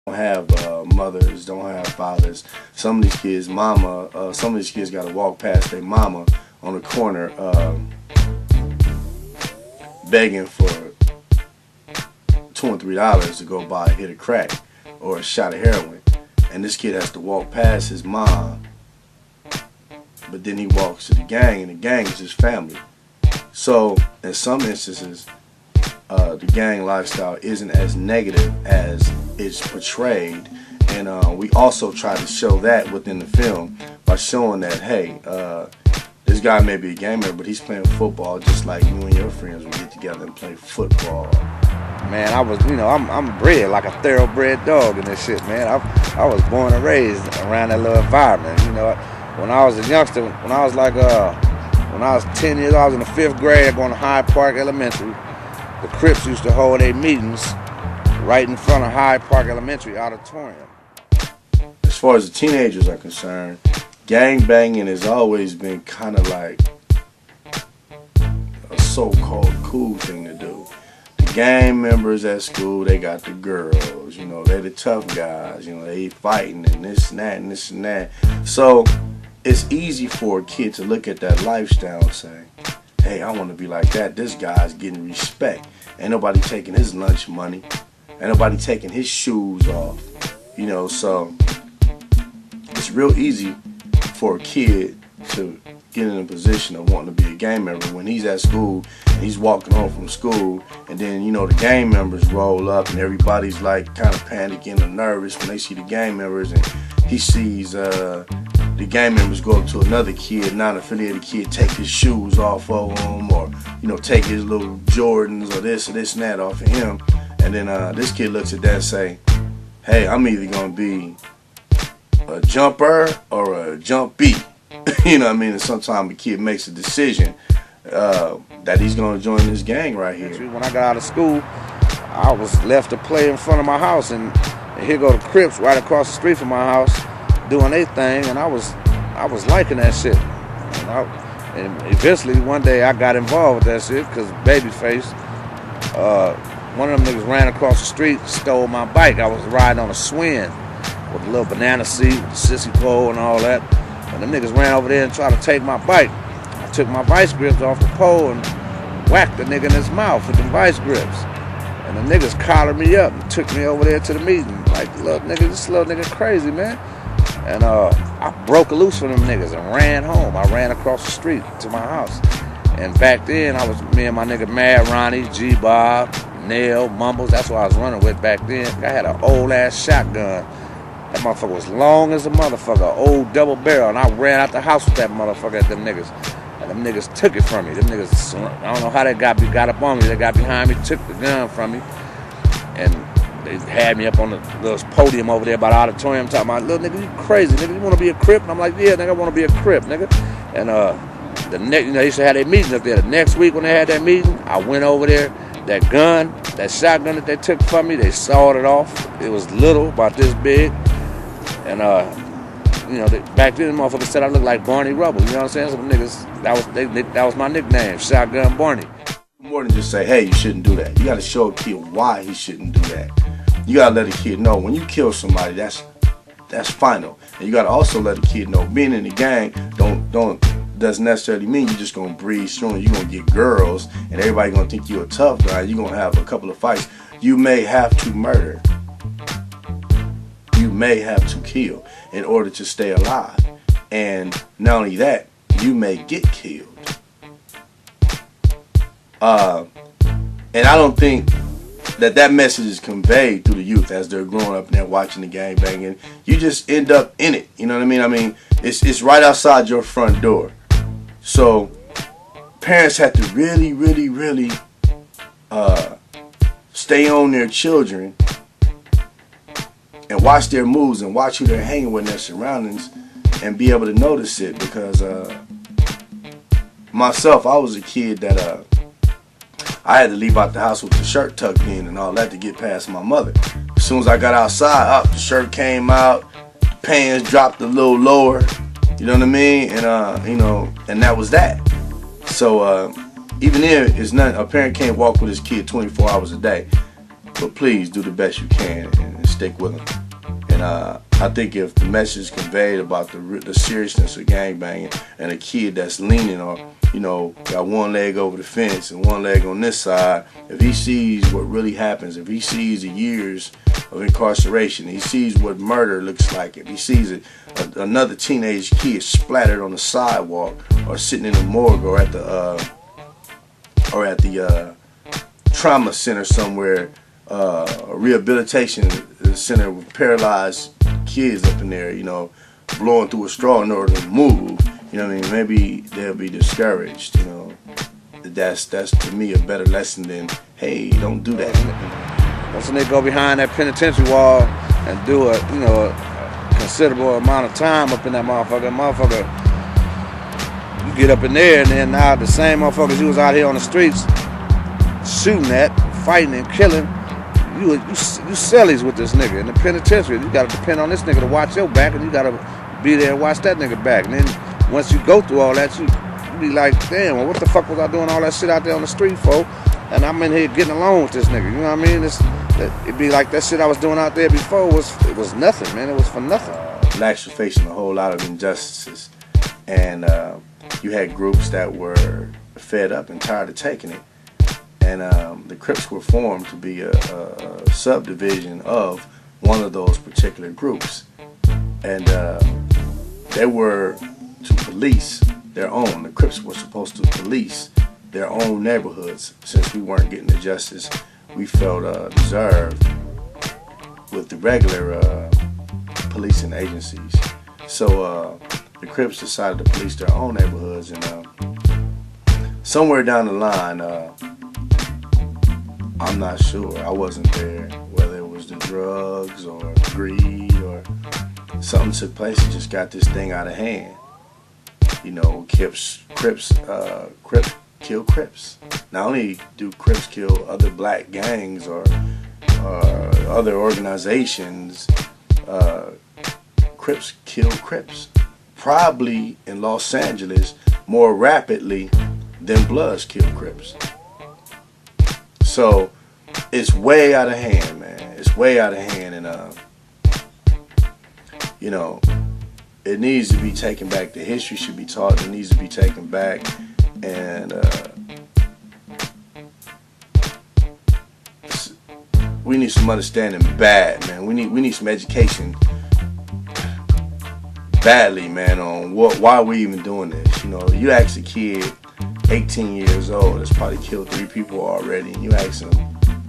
don't have mothers, don't have fathers. Some of these kids, some of these kids got to walk past their mama on the corner begging for $2 and $3 to go buy a hit of crack or a shot of heroin. And this kid has to walk past his mom, but then he walks to the gang, and the gang is his family. So in some instances, the gang lifestyle isn't as negative as it's portrayed. And we also try to show that within the film by showing that, hey, this guy may be a gang member, but he's playing football just like you and your friends would get together and play football. Man, I was, I'm bred like a thoroughbred dog in this shit, man. I was born and raised around that little environment. When I was a youngster, when I was 10 years old, I was in the 5th grade going to Hyde Park Elementary. The Crips used to hold their meetings right in front of Hyde Park Elementary auditorium. As far as the teenagers are concerned, gang banging has always been kind of like a so-called cool thing to do. The gang members at school, they got the girls, they're the tough guys, they fighting and this and that and this and that. So it's easy for a kid to look at that lifestyle and say, hey, I want to be like that. This guy's getting respect. Ain't nobody taking his lunch money. Ain't nobody taking his shoes off. So it's real easy for a kid to get in a position of wanting to be a gang member when he's at school and he's walking home from school, and then the gang members roll up and everybody's like kind of panicking or nervous when they see the gang members, and he sees the gang members go up to another kid, non-affiliated kid, take his shoes off of him, or take his little Jordans or this and that off of him, and then this kid looks at that and say, hey, I'm either gonna be a jumper or a jumpy. And sometimes a kid makes a decision that he's gonna join this gang right here. When I got out of school, I was left to play in front of my house, and here go the Crips right across the street from my house doing their thing, and I was liking that shit. And eventually one day I got involved with that shit because Babyface, one of them niggas ran across the street, stole my bike. I was riding on a swing with a little banana seat, sissy pole and all that. And them niggas ran over there and tried to take my bike. I took my vice grips off the pole and whacked the nigga in his mouth with them vice grips. And the niggas collared me up and took me over there to the meeting. Like, look, nigga, this little nigga crazy, man. And I broke loose from them niggas and ran home. I ran across the street to my house. And back then, me and my nigga Mad Ronnie, G-Bob, Nail, Mumbles, that's what I was running with back then. I had an old-ass shotgun. That motherfucker was long as a motherfucker, old double barrel, and I ran out the house with that motherfucker at them niggas. And them niggas took it from me. Them niggas, I don't know how they got up on me. They got behind me, took the gun from me, and they had me up on the little podium over there by the auditorium talking about, little nigga, you crazy, nigga, you want to be a Crip? And I'm like, yeah, nigga, I want to be a Crip, nigga. And the next, they used to have their meeting up there. The next week when they had that meeting, I went over there. That gun, that shotgun that they took from me, they sawed it off. It was little, about this big. And back then, the motherfuckers said I looked like Barney Rubble. You know what I'm saying? Some niggas, that was my nickname, Shotgun Barney. More than just say, hey, you shouldn't do that. You got to show a kid why he shouldn't do that. You got to let a kid know when you kill somebody, that's final. And you got to also let a kid know being in the gang doesn't necessarily mean you're just gonna breeze through and you're gonna get girls and everybody gonna think you're a tough guy. You're gonna have a couple of fights. You may have to murder. You may have to kill in order to stay alive. And not only that, you may get killed. And I don't think that message is conveyed through the youth as they're growing up and they're watching the gang banging. You just end up in it. You know what I mean? I mean, it's right outside your front door. So parents have to really, really, really stay on their children and watch their moves and watch who they're hanging with in their surroundings and be able to notice it. Because myself, I was a kid that I had to leave out the house with the shirt tucked in and all that to get past my mother. As soon as I got outside, the shirt came out, the pants dropped a little lower. You know what I mean? And and that was that. So even if it's not, a parent can't walk with his kid 24 hours a day. But please do the best you can and stay stick with them. And I think if the message is conveyed about the seriousness of gangbanging, and a kid that's leaning or, you know, got one leg over the fence and one leg on this side, if he sees what really happens, if he sees the years of incarceration, he sees what murder looks like, if he sees another teenage kid splattered on the sidewalk or sitting in the morgue or at the trauma center somewhere, a rehabilitation center with paralyzed kids up in there, you know, blowing through a straw in order to move, you know what I mean? Maybe they'll be discouraged, you know. That's to me a better lesson than, hey, don't do that. Once they go behind that penitentiary wall and do a considerable amount of time up in that motherfucker, you get up in there, and then now the same motherfuckers you was out here on the streets shooting at, fighting and killing, you sellies with this nigga in the penitentiary. You gotta depend on this nigga to watch your back, and you gotta be there and watch that nigga back. And then once you go through all that, you be like, damn, well, what the fuck was I doing all that shit out there on the street for? And I'm in here getting along with this nigga. You know what I mean? It'd be like that shit I was doing out there before was nothing, man. It was for nothing. Blacks were facing a whole lot of injustices, and you had groups that were fed up and tired of taking it. And the Crips were formed to be a subdivision of one of those particular groups. And they were to police their own. The Crips were supposed to police their own neighborhoods, since we weren't getting the justice we felt deserved with the regular policing agencies. So the Crips decided to police their own neighborhoods, and somewhere down the line, I'm not sure, I wasn't there, whether it was the drugs or greed or something took place and just got this thing out of hand. You know, Crips kill Crips. Not only do Crips kill other black gangs or other organizations, Crips kill Crips. Probably in Los Angeles more rapidly than Bloods kill Crips. So it's way out of hand, man. It's way out of hand, and you know, it needs to be taken back. The history should be taught. It needs to be taken back, and we need some understanding bad, man. We need some education badly, man, on why we even doing this. You know, you ask a kid 18 years old that's probably killed 3 people already, and you ask him,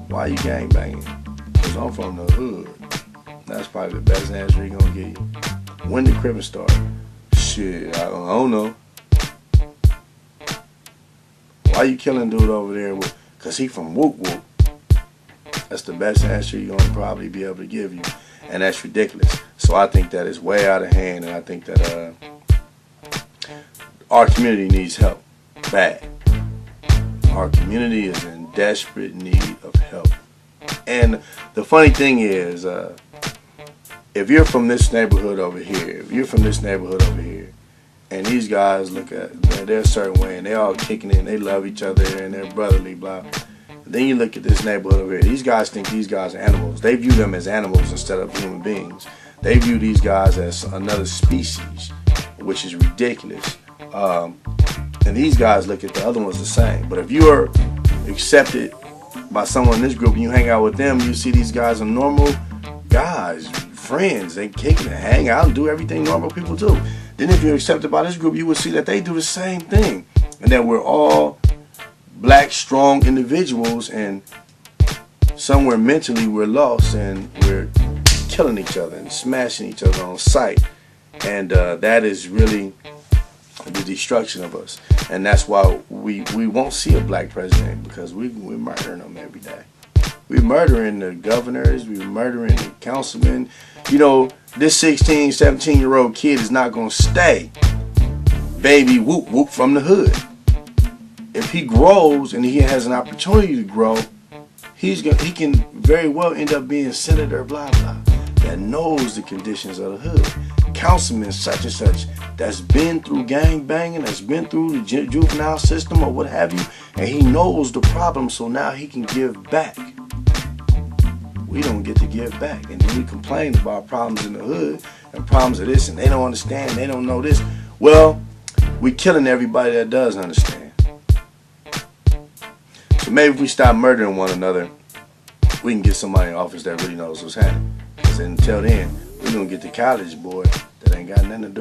why you gangbanging? Because I'm from the hood. That's probably the best answer he's gonna give you. When did cripping start? Shit, I don't know. Why you killing dude over there? Because he from Whoop Whoop. That's the best answer you're gonna probably be able to give you. And that's ridiculous. So I think that is way out of hand, and I think that our community needs help. Bad. Our community is in desperate need of help. And the funny thing is, if you're from this neighborhood over here, and these guys look at, they're a certain way, and they all kicking in, they love each other, and they're brotherly, blah. Then you look at this neighborhood over here. These guys think these guys are animals. They view them as animals instead of human beings. They view these guys as another species, which is ridiculous. And these guys look at the other ones the same. But if you are accepted by someone in this group and you hang out with them, you see these guys are normal guys, friends. They kick and hang out and do everything normal people do. Then if you're accepted by this group, you will see that they do the same thing. And that we're all black, strong individuals, and somewhere mentally we're lost and we're killing each other and smashing each other on sight. And that is really the destruction of us. And that's why we won't see a black president, because we're murdering them every day. We're murdering the governors, we're murdering the councilmen. You know, this 16, 17-year-old kid is not going to stay baby whoop whoop from the hood. If he grows and he has an opportunity to grow, he can very well end up being senator blah blah that knows the conditions of the hood. Councilman such and such that's been through gang banging, that's been through the juvenile system or what have you, and he knows the problem, so now he can give back we don't get to give back. And then we complain about problems in the hood and problems of this, and they don't understand, they don't know this. Well, we killing everybody that does understand. So maybe if we stop murdering one another, we can get somebody in office that really knows what's happening. Because until then, we're going to get the college boy that ain't got nothing to do with it.